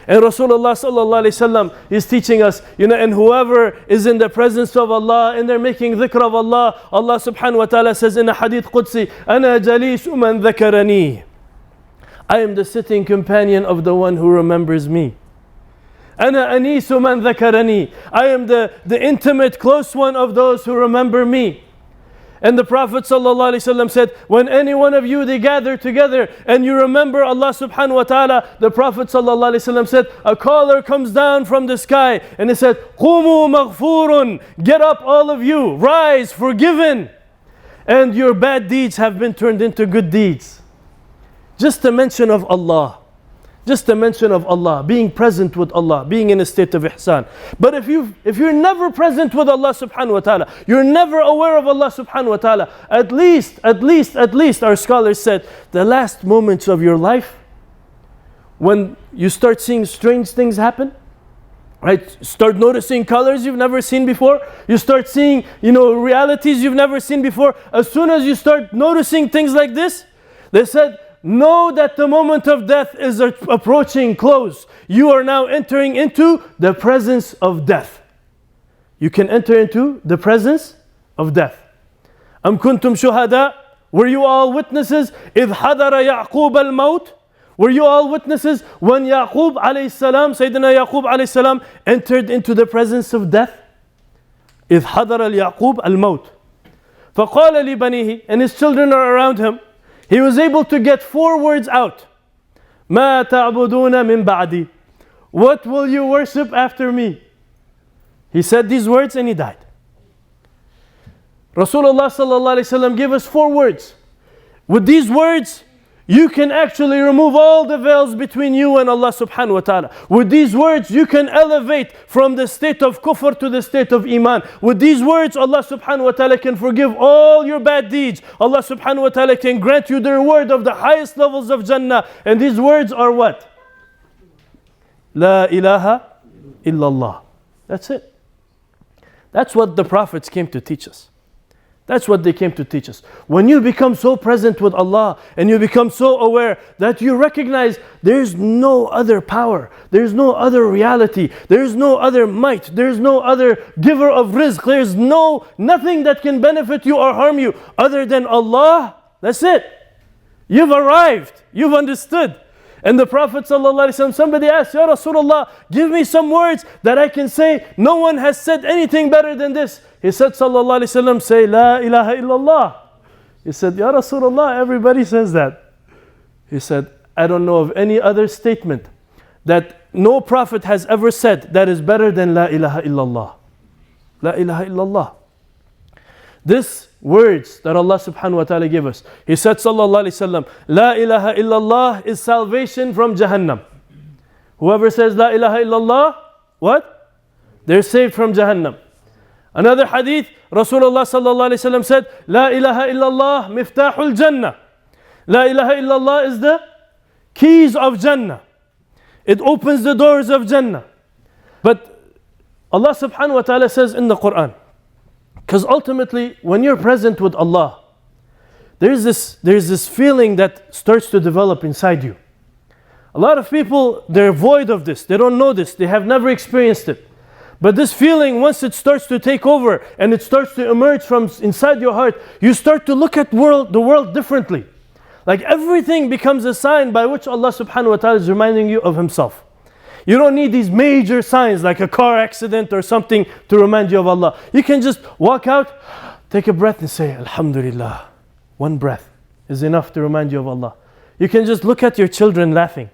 And Rasulullah sallallahu alayhi wasallam is teaching us, and whoever is in the presence of Allah and they're making dhikr of Allah, Allah subhanahu wa ta'ala says in a hadith Qudsi, أَنَا جَلِيسُ مَنْ ذَكَرَنِي, I am the sitting companion of the one who remembers me. أَنَا أَنِيسُ مَنْ ذَكَرَنِي, I am the intimate close one of those who remember me. And the Prophet ﷺ said, when any one of you, they gather together and you remember Allah subhanahu wa ta'ala, the Prophet ﷺ said, a caller comes down from the sky and he said, قُومُوا مَغْفُورٌ, get up all of you, rise, forgiven. And your bad deeds have been turned into good deeds. Just a mention of Allah. Just a mention of Allah, being present with Allah, being in a state of ihsan. But if you're never present with Allah subhanahu wa ta'ala, you're never aware of Allah subhanahu wa ta'ala, at least, our scholars said, the last moments of your life, when you start seeing strange things happen, right? Start noticing colors you've never seen before. You start seeing, realities you've never seen before. As soon as you start noticing things like this, they said, know that the moment of death is approaching close. You are now entering into the presence of death. You can enter into the presence of death. أَمْ كُنْتُمْ شُهَدَاء, were you all witnesses? إِذْ حَضَرَ يَعْقُوبَ الْمَوْتِ, were you all witnesses when Yaqub alayhi salam, Sayyidina Yaqub alayhi salam, entered into the presence of death? إِذْ حَضَرَ الْيَعْقُوبَ الْمَوْتِ فَقَالَ لِبَنِيهِ, and his children are around him. He was able to get 4 words out. مَا تَعْبُدُونَ مِن بَعْدِي, what will you worship after me? He said these words and he died. Rasulullah sallallahu alaihi wasallam gave us 4 words. With these words, you can actually remove all the veils between you and Allah subhanahu wa ta'ala. With these words, you can elevate from the state of kufr to the state of iman. With these words, Allah subhanahu wa ta'ala can forgive all your bad deeds. Allah subhanahu wa ta'ala can grant you the reward of the highest levels of Jannah. And these words are what? La ilaha illallah. That's it. That's what the prophets came to teach us. That's what they came to teach us. When you become so present with Allah and you become so aware that you recognize there's no other power, there's no other reality, there's no other might, there's no other giver of rizq, there's nothing that can benefit you or harm you other than Allah, that's it. You've arrived, you've understood. And the Prophet ﷺ, somebody asked, Ya Rasulullah, give me some words that I can say, no one has said anything better than this. He said, Sallallahu Alaihi Wasallam, say, La ilaha illallah. He said, Ya Rasulullah, everybody says that. He said, I don't know of any other statement that no Prophet has ever said that is better than La ilaha illallah. La ilaha illallah. This words that Allah subhanahu wa ta'ala gave us. He said sallallahu alayhi wasallam, La ilaha illallah is salvation from Jahannam. Whoever says La ilaha illallah, what? They're saved from Jahannam. Another hadith, Rasulullah sallallahu alayhi wasallam said, La ilaha illallah miftahul jannah. La ilaha illallah is the keys of Jannah. It opens the doors of Jannah. But Allah subhanahu wa ta'ala says in the Quran, because ultimately, when you're present with Allah, there's this feeling that starts to develop inside you. A lot of people, they're void of this. They don't know this. They have never experienced it. But this feeling, once it starts to take over and it starts to emerge from inside your heart, you start to look at the world differently. Like everything becomes a sign by which Allah subhanahu wa ta'ala is reminding you of Himself. You don't need these major signs like a car accident or something to remind you of Allah. You can just walk out, take a breath and say, Alhamdulillah. One breath is enough to remind you of Allah. You can just look at your children laughing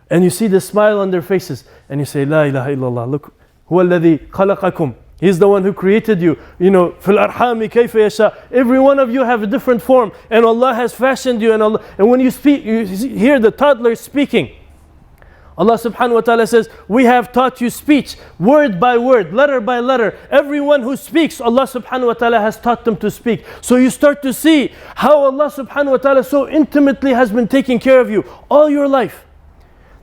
and you see the smile on their faces and you say, La ilaha illallah. Look, huwa alladhi khalaqakum. He's the one who created you. Fil arhami kayfa yasha. Every one of you have a different form and Allah has fashioned you. And when you speak, you hear the toddler speaking. Allah subhanahu wa ta'ala says, we have taught you speech, word by word, letter by letter. Everyone who speaks, Allah subhanahu wa ta'ala has taught them to speak. So you start to see how Allah subhanahu wa ta'ala so intimately has been taking care of you all your life.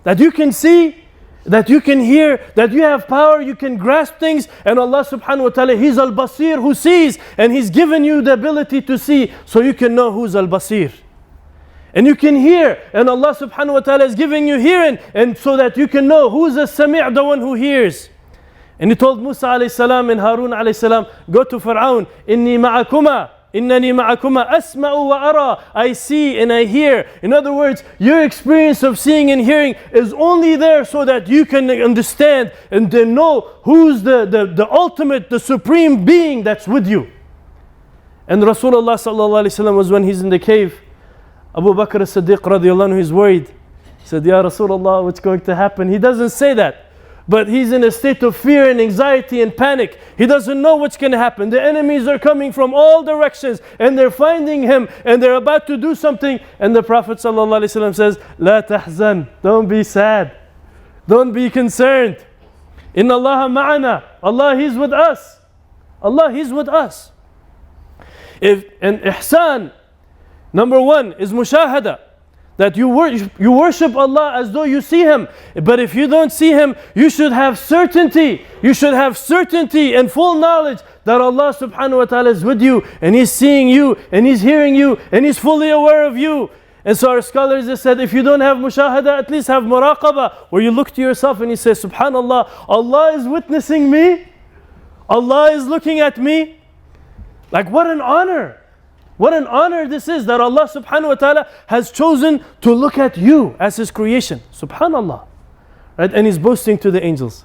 That you can see, that you can hear, that you have power, you can grasp things. And Allah subhanahu wa ta'ala, He's Al-Basir who sees. And He's given you the ability to see so you can know who's Al-Basir. And you can hear, and Allah subhanahu wa ta'ala is giving you hearing, and so that you can know who's the Sami', the one who hears. And He told Musa alayhi salam and Harun alayhi salam, go to Fir'aun, inni ma'akuma, innani ma'akuma asma'u wa ara. I see and I hear. In other words, your experience of seeing and hearing is only there so that you can understand and then know who's the ultimate, the supreme being that's with you. And Rasulullah sallallahu alayhi wasallam was when he's in the cave. Abu Bakr as-Siddiq radiallahu anhu is worried. He said, Ya Rasulullah, what's going to happen? He doesn't say that. But he's in a state of fear and anxiety and panic. He doesn't know what's going to happen. The enemies are coming from all directions and they're finding him and they're about to do something. And the Prophet ﷺ says, La tahzan, don't be sad. Don't be concerned. Inna Allah ma'ana. Allah, He's with us. Allah, He's with us. And ihsan, number one is mushahada. That you worship Allah as though you see Him. But if you don't see Him, you should have certainty. You should have certainty and full knowledge that Allah subhanahu wa ta'ala is with you and He's seeing you and He's hearing you and He's fully aware of you. And so our scholars have said, if you don't have mushahada, at least have muraqabah, where you look to yourself and you say, Subhanallah, Allah is witnessing me. Allah is looking at me. Like, what an honor. What an honor this is that Allah subhanahu wa ta'ala has chosen to look at you as His creation. Subhanallah. Right? And He's boasting to the angels.